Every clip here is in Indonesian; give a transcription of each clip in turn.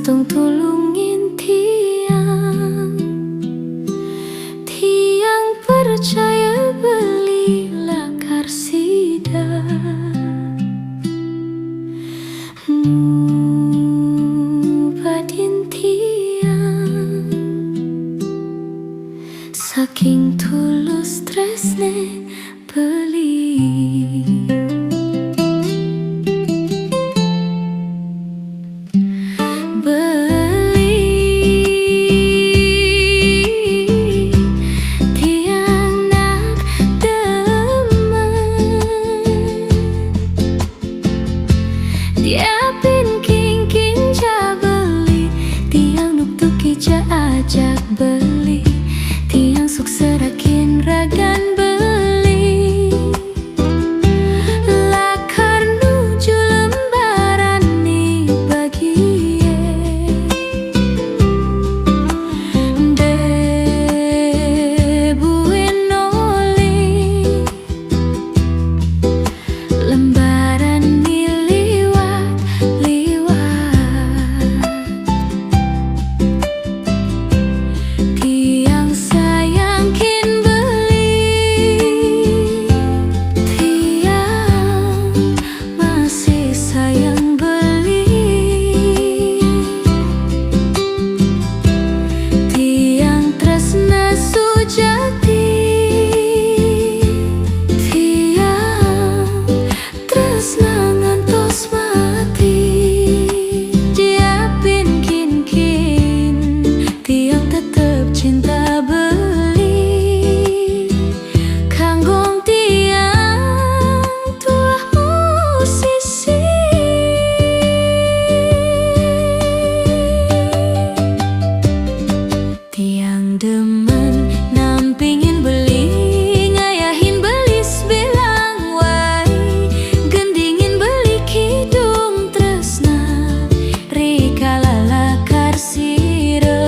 tong tulungin tiang percaya belilah karsida badin tiang saking tulus tresne beli. Diapin king ja beli tiang nuk tuki ja ajak beli tiang suk serakin ragan beli lakar nuju lembaran ni bagi debuin oli lembaran demen nampingin beli ngayahin belis bilang wai gendingin beli kidung tresna rikalala karsira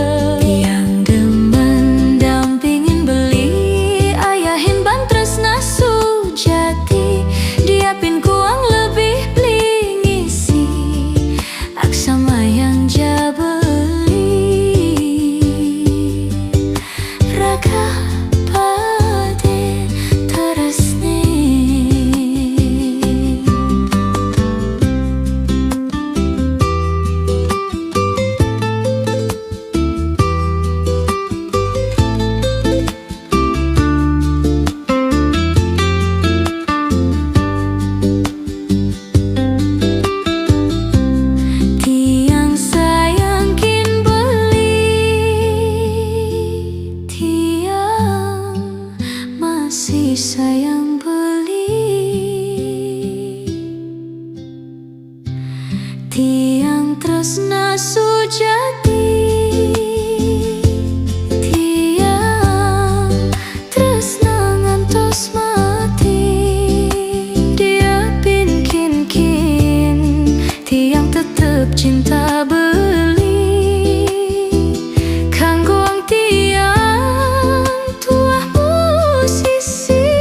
tiang demen dampingin beli ayahin ban tresna sujati diapin kuang lebih beli ngisi aksama yang jabel sayang beli tiang tresna sujati tiang tresna ngantos mati diapin kin tiang tetep cinta beli kanggoang tiang tuah musisi.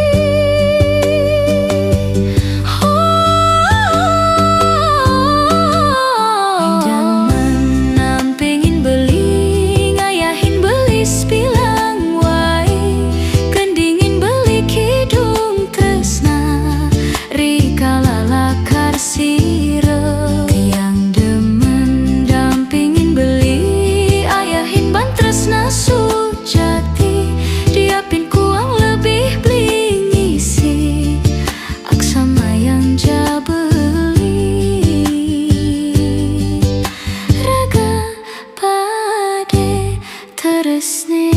Tresne